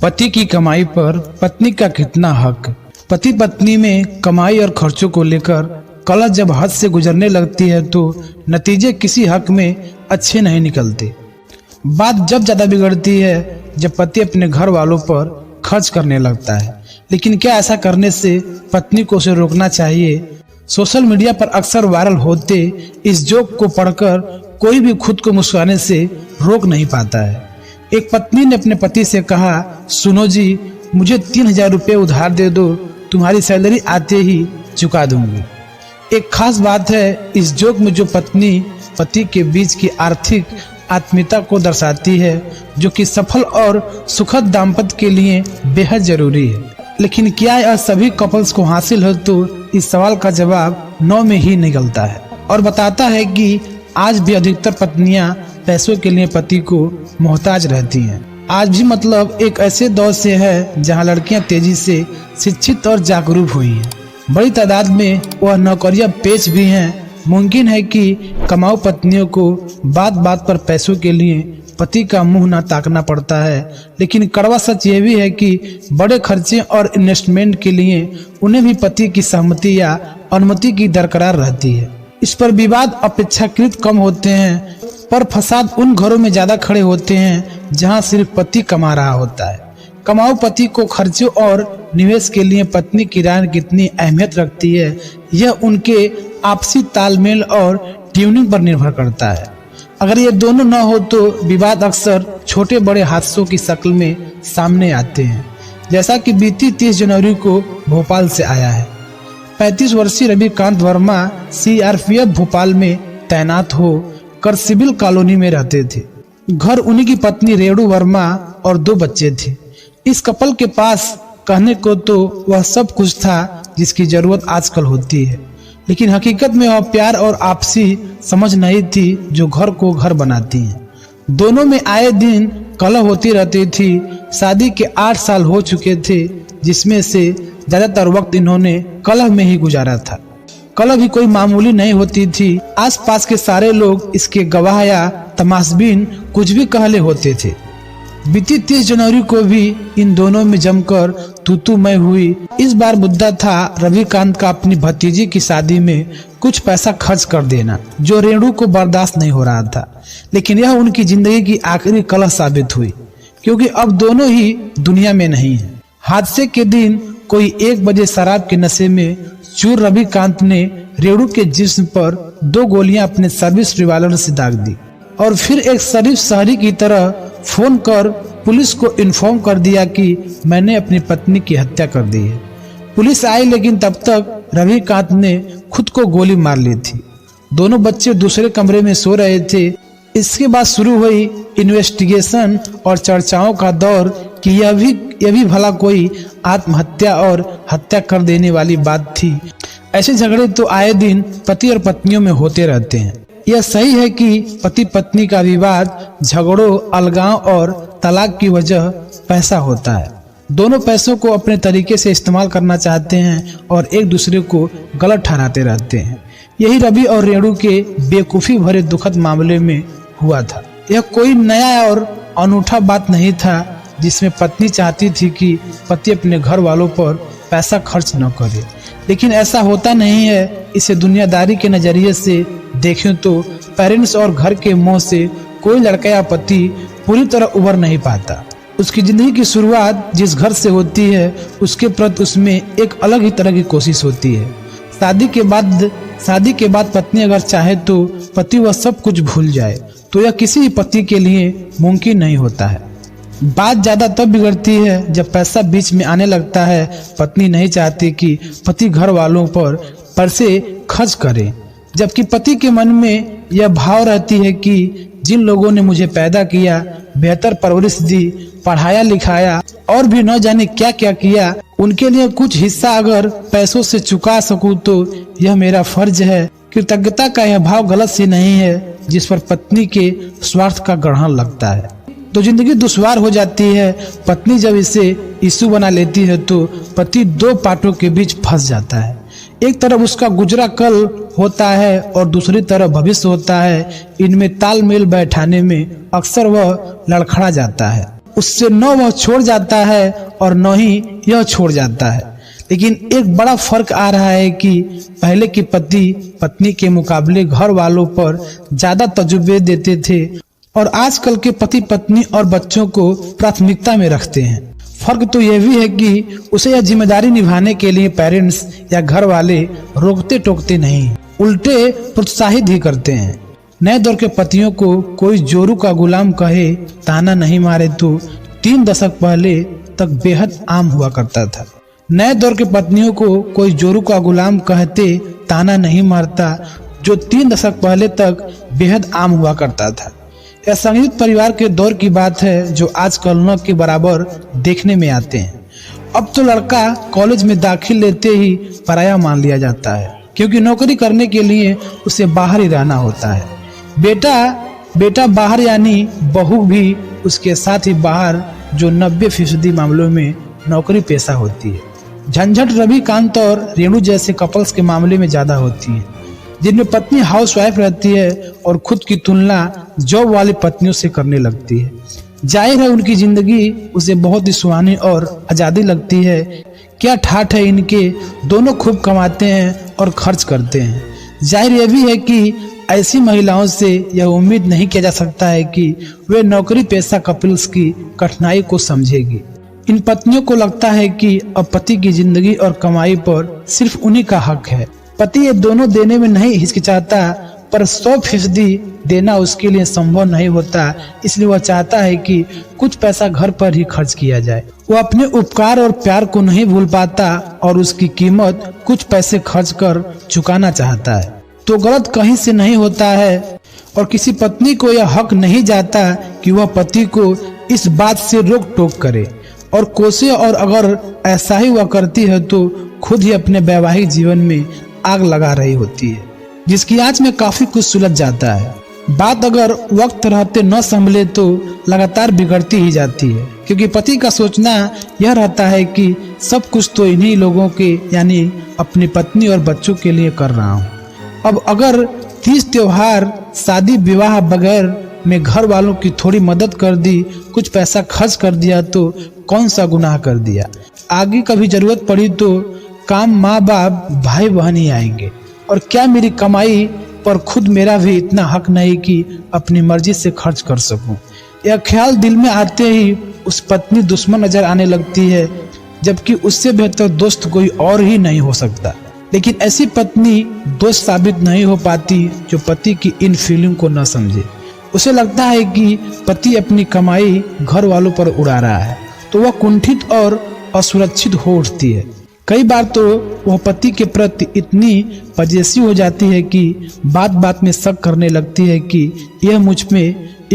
पति की कमाई पर पत्नी का कितना हक। पति पत्नी में कमाई और खर्चों को लेकर कलह जब हद से गुजरने लगती है तो नतीजे किसी हक में अच्छे नहीं निकलते। बात जब ज्यादा बिगड़ती है जब पति अपने घर वालों पर खर्च करने लगता है। लेकिन क्या ऐसा करने से पत्नी को उसे रोकना चाहिए? सोशल मीडिया पर अक्सर वायरल होते इस जोक को पढ़कर कोई भी खुद को मुस्कुराने से रोक नहीं पाता है। एक पत्नी ने अपने पति से कहा, सुनो जी, मुझे 3,000 रुपये उधार दे दो, तुम्हारी सैलरी आते ही चुका दूंगी। एक खास बात है इस जोक में जो पत्नी पति के बीच की आर्थिक आत्मीयता को दर्शाती है, जो कि सफल और सुखद दाम्पत्य के लिए बेहद जरूरी है। लेकिन क्या यह सभी कपल्स को हासिल हो? तो इस सवाल का जवाब नो में ही निकलता है और बताता है कि आज भी अधिकतर पत्नियां पैसों के लिए पति को मोहताज रहती हैं। आज भी मतलब एक ऐसे दौर से है जहां लड़कियां तेजी से शिक्षित और जागरूक हुई हैं। बड़ी तादाद में वह नौकरियां पेश भी हैं। मुमकिन है कि कमाऊ पत्नियों को बात बात पर पैसों के लिए पति का मुंह न ताकना पड़ता है। लेकिन कड़वा सच ये भी है कि बड़े खर्चे और इन्वेस्टमेंट के लिए उन्हें भी पति की सहमति या अनुमति की दरकार रहती है। इस पर विवाद अपेक्षाकृत कम होते हैं, पर फसाद उन घरों में ज्यादा खड़े होते हैं जहां सिर्फ पति कमा रहा होता है। कमाऊ पति को खर्चों और निवेश के लिए पत्नी की राय कितनी अहमियत रखती है, यह उनके आपसी तालमेल और ट्यूनिंग पर निर्भर करता है। अगर ये दोनों न हो तो विवाद अक्सर छोटे बड़े हादसों की शक्ल में सामने आते हैं, जैसा कि बीती 30 जनवरी को भोपाल से आया है। 35 वर्षीय रविकांत वर्मा सीआरपीएफ भोपाल में तैनात हो कर सिविल कॉलोनी में रहते थे। घर उन्हीं की पत्नी रेणु वर्मा और 2 बच्चे थे। इस कपल के पास कहने को तो वह सब कुछ था जिसकी जरूरत आजकल होती है, लेकिन हकीकत में वह प्यार और आपसी समझ नहीं थी जो घर को घर बनाती है। दोनों में आए दिन कलह होती रहती थी। शादी के 8 साल हो चुके थे, जिसमें से ज्यादातर वक्त इन्होंने कलह में ही गुजारा था। कलह भी कोई मामूली नहीं होती थी। आसपास के सारे लोग इसके गवाह या तमाशबीन कुछ भी कहले होते थे। बीती 30 जनवरी को भी इन दोनों में जमकर तू-तू-मैं हुई। इस बार मुद्दा था रविकांत का अपनी भतीजी की शादी में कुछ पैसा खर्च कर देना, जो रेणु को बर्दाश्त नहीं हो रहा था। लेकिन यह उनकी जिंदगी की आखिरी कलह साबित हुई, क्योंकि अब दोनों ही दुनिया में नहीं है। हादसे के दिन कोई 1 बजे शराब के नशे में चूर रविकांत ने रेणु के जिस्म पर 2 गोलियां अपने सर्विस रिवॉल्वर से दाग दी और फिर एक शरीफ शहरी की तरह फोन कर पुलिस को इन्फॉर्म कर दिया कि मैंने अपनी पत्नी की हत्या कर दी है। पुलिस आई, लेकिन तब तक रविकांत ने खुद को गोली मार ली थी। दोनों बच्चे दूसरे कमरे में सो रहे थे। इसके बाद शुरू हुई इन्वेस्टिगेशन और चर्चाओं का दौर कि यह भी भला कोई आत्महत्या और हत्या कर देने वाली बात थी। ऐसे झगड़े तो आए दिन पति और पत्नियों में होते रहते हैं। यह सही है कि पति पत्नी का विवाद, झगड़ों, अलगाव और तलाक की वजह पैसा होता है। दोनों पैसों को अपने तरीके से इस्तेमाल करना चाहते हैं और एक दूसरे को गलत ठहराते रहते हैं। यही रवि और रेणु के बेवकूफी भरे दुखद मामले में हुआ था। यह कोई नया और अनूठा बात नहीं था जिसमें पत्नी चाहती थी कि पति अपने घर वालों पर पैसा खर्च न करे। लेकिन ऐसा होता नहीं है। इसे दुनियादारी के नजरिए से देखें तो पेरेंट्स और घर के मोह से कोई लड़का या पति पूरी तरह उभर नहीं पाता। उसकी जिंदगी की शुरुआत जिस घर से होती है उसके प्रति उसमें एक अलग ही तरह की कोशिश होती है। शादी के बाद पत्नी अगर चाहे तो पति वह सब कुछ भूल जाए, तो यह किसी भी पति के लिए मुमकिन नहीं होता है। बात ज्यादा तब बिगड़ती है जब पैसा बीच में आने लगता है। पत्नी नहीं चाहती कि पति घर वालों पर पैसे खर्च करे, जबकि पति के मन में यह भाव रहती है कि जिन लोगों ने मुझे पैदा किया, बेहतर परवरिश दी, पढ़ाया लिखाया और भी न जाने क्या क्या किया, उनके लिए कुछ हिस्सा अगर पैसों से चुका सकूं तो यह मेरा फर्ज है। कृतज्ञता का यह भाव गलत से नहीं है जिस पर पत्नी के स्वार्थ का ग्रहण लगता है तो जिंदगी दुश्वार हो जाती है। पत्नी जब इसे इश्यू बना लेती है तो पति 2 पाटों के बीच फंस जाता है। एक तरफ उसका गुजरा कल होता है और दूसरी तरफ भविष्य होता है। इनमें तालमेल बैठाने में अक्सर वह लड़खड़ा जाता है। उससे न वह छोड़ जाता है और न ही यह छोड़ जाता है। लेकिन एक बड़ा फर्क आ रहा है कि पहले के पति पत्नी के मुकाबले घर वालों पर ज्यादा तजुर्बे देते थे और आजकल के पति पत्नी और बच्चों को प्राथमिकता में रखते हैं। फर्क तो यह भी है कि उसे यह जिम्मेदारी निभाने के लिए पेरेंट्स या घर वाले रोकते टोकते नहीं, उल्टे प्रोत्साहित ही करते हैं। नए दौर के पतियों को कोई जोरू का गुलाम कहे, ताना नहीं मारे तो 3 दशक पहले तक बेहद आम हुआ करता था। नए दौर के पत्नियों को कोई जोरू का गुलाम कहते, ताना नहीं मारता, जो 3 दशक पहले तक बेहद आम हुआ करता था। यह संयुक्त परिवार के दौर की बात है जो आजकल न के बराबर देखने में आते हैं। अब तो लड़का कॉलेज में दाखिल लेते ही पराया मान लिया जाता है, क्योंकि नौकरी करने के लिए उसे बाहर ही रहना होता है। बेटा बाहर यानी बहू भी उसके साथ ही बाहर, जो 90% मामलों में नौकरी पेशा होती है। झंझट रविकांत और रेणु जैसे कपल्स के मामले में ज्यादा होती है, जिनमें पत्नी हाउसवाइफ रहती है और खुद की तुलना जॉब वाली पत्नियों से करने लगती है। जाहिर है उनकी जिंदगी उसे बहुत ही सुहानी और आजादी लगती है। क्या ठाठ है इनके, दोनों खूब कमाते हैं और खर्च करते हैं। जाहिर यह भी है कि ऐसी महिलाओं से यह उम्मीद नहीं किया जा सकता है कि वे नौकरी पेशा कपल्स की कठिनाई को समझेगी। इन पत्नियों को लगता है कि अब पति की जिंदगी और कमाई पर सिर्फ उन्हीं का हक है। पति ये दोनों देने में नहीं हिचकिचाता, पर 100% देना उसके लिए संभव नहीं होता, इसलिए वह चाहता है कि कुछ पैसा घर पर ही खर्च किया जाए। वह अपने उपकार और प्यार को नहीं भूल पाता और उसकी कीमत कुछ पैसे खर्च कर चुकाना चाहता है। तो गलत कहीं से नहीं होता है और किसी पत्नी को यह हक नहीं जाता कि वह पति को इस बात से रोक टोक करे और कोसे, और अगर ऐसा ही वह करती है तो खुद ही अपने वैवाहिक जीवन में आग लगा रही होती है, जिसकी आंच में काफी कुछ सुलझ जाता है। बात अगर वक्त रहते न संभले तो लगातार बिगड़ती ही जाती है, क्योंकि पति का सोचना यह रहता है कि सब कुछ तो इन्हीं लोगों के यानी अपनी पत्नी और बच्चों के लिए कर रहा हूँ। अब अगर 30 त्योहार शादी विवाह बगैर में घर वालों की थोड़ी मदद कर दी, कुछ पैसा खर्च कर दिया तो कौन सा गुनाह कर दिया। आगे कभी जरूरत पड़ी तो काम माँ बाप भाई बहन ही आएंगे। और क्या मेरी कमाई पर खुद मेरा भी इतना हक नहीं कि अपनी मर्जी से खर्च कर सकूं। यह ख्याल दिल में आते ही उस पत्नी दुश्मन नजर आने लगती है, जबकि उससे बेहतर दोस्त कोई और ही नहीं हो सकता। लेकिन ऐसी पत्नी दोस्त साबित नहीं हो पाती जो पति की इन फीलिंग को न समझे। उसे लगता है कि पति अपनी कमाई घर वालों पर उड़ा रहा है, तो वह कुंठित और असुरक्षित हो उठती है। कई बार तो वह पति के प्रति इतनी पजेसिव हो जाती है कि बात बात में शक करने लगती है कि यह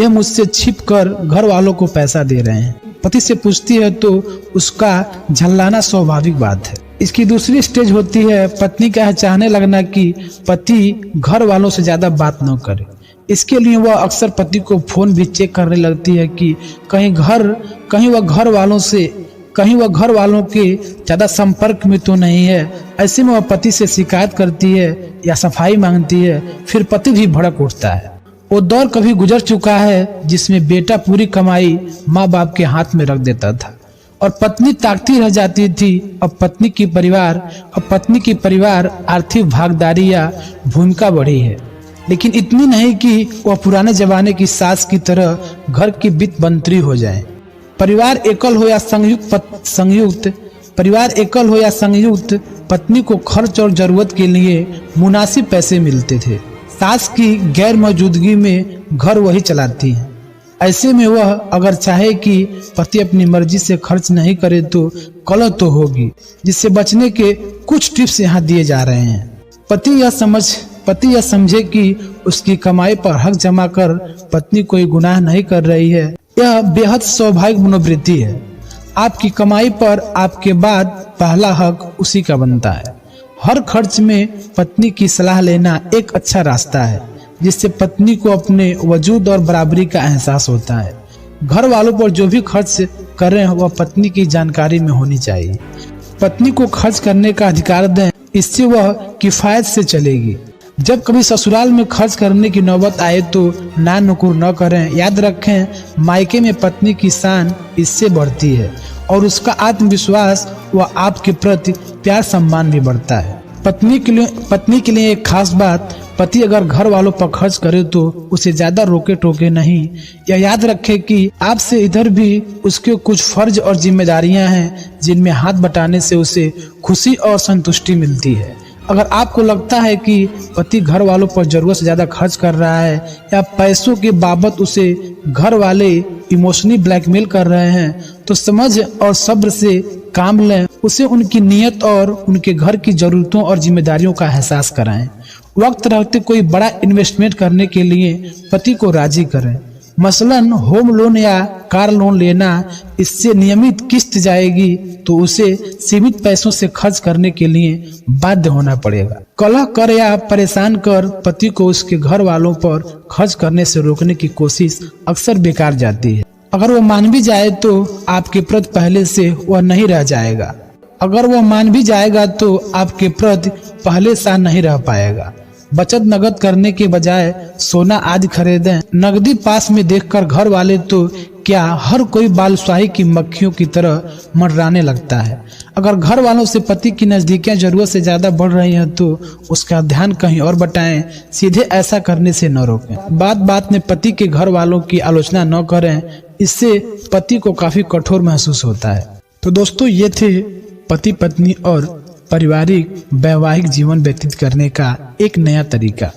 मुझसे छिप कर घर वालों को पैसा दे रहे हैं। पति से पूछती है तो उसका झल्लाना स्वाभाविक बात है। इसकी दूसरी स्टेज होती है पत्नी का चाहने लगना कि पति घर वालों से ज्यादा बात न करे। इसके लिए वह अक्सर पति को फोन भी चेक करने लगती है कि कहीं वह घर वालों के ज्यादा संपर्क में तो नहीं है। ऐसे में वह पति से शिकायत करती है या सफाई मांगती है, फिर पति भी भड़क उठता है। वो दौर कभी गुजर चुका है जिसमें बेटा पूरी कमाई माँ बाप के हाथ में रख देता था और पत्नी ताकती रह जाती थी। अब पत्नी की परिवार आर्थिक भागीदारी या भूमिका बढ़ी है, लेकिन इतनी नहीं कि वह पुराने जमाने की सास की तरह घर की वित्त मंत्री हो जाए। परिवार एकल हो या संयुक्त पत्नी को खर्च और जरूरत के लिए मुनासिब पैसे मिलते थे। सास की गैर मौजूदगी में घर वही चलाती है। ऐसे में वह अगर चाहे कि पति अपनी मर्जी से खर्च नहीं करे तो कलह तो होगी, जिससे बचने के कुछ टिप्स यहाँ दिए जा रहे हैं। पति यह समझे कि उसकी कमाई पर हक जमा कर पत्नी कोई गुनाह नहीं कर रही है, यह बेहद स्वाभाविक मनोवृत्ति है। आपकी कमाई पर आपके बाद पहला हक उसी का बनता है। हर खर्च में पत्नी की सलाह लेना एक अच्छा रास्ता है, जिससे पत्नी को अपने वजूद और बराबरी का एहसास होता है। घर वालों पर जो भी खर्च करें वह पत्नी की जानकारी में होनी चाहिए। पत्नी को खर्च करने का अधिकार दें, इससे वह किफायत से चलेगी। जब कभी ससुराल में खर्च करने की नौबत आए तो ना नुकुर न करें। याद रखें, मायके में पत्नी की शान इससे बढ़ती है और उसका आत्मविश्वास व आपके प्रति प्यार सम्मान भी बढ़ता है। पत्नी के लिए एक खास बात, पति अगर घर वालों पर खर्च करे तो उसे ज्यादा रोके टोके नहीं। यह याद रखे कि आपसे इधर भी उसके कुछ फर्ज और जिम्मेदारियां हैं जिनमें हाथ बटाने से उसे खुशी और संतुष्टि मिलती है। अगर आपको लगता है कि पति घर वालों पर जरूरत से ज्यादा खर्च कर रहा है या पैसों के बाबत उसे घर वाले इमोशनली ब्लैकमेल कर रहे हैं, तो समझ और सब्र से काम लें। उसे उनकी नीयत और उनके घर की जरूरतों और जिम्मेदारियों का एहसास कराएं। वक्त रहते कोई बड़ा इन्वेस्टमेंट करने के लिए पति को राजी करें। मसलन होम लोन या कार लोन लेना, इससे नियमित किस्त जाएगी तो उसे सीमित पैसों से खर्च करने के लिए बाध्य होना पड़ेगा। कलह कर या परेशान कर पति को उसके घर वालों पर खर्च करने से रोकने की कोशिश अक्सर बेकार जाती है। अगर वो मान भी जाए तो आपके प्रति पहले से वह नहीं रह जाएगा। अगर वह मान भी जाएगा तो आपके प्रति पहले सा नहीं रह पाएगा। बचत नकद करने के बजाय सोना आदि खरीदें। नकदी पास में देखकर घर वाले तो क्या हर कोई बालुशाही की मक्खियों की तरह मंडराने लगता है। अगर घर वालों से पति की नजदीकियां जरूरत से ज्यादा बढ़ रही हैं तो उसका ध्यान कहीं और बटाएं। सीधे ऐसा करने से न रोकें। बात बात में पति के घर वालों की आलोचना न करें, इससे पति को काफी कठोर महसूस होता है। तो दोस्तों, ये थे पति पत्नी और पारिवारिक वैवाहिक जीवन व्यतीत करने का एक नया तरीका।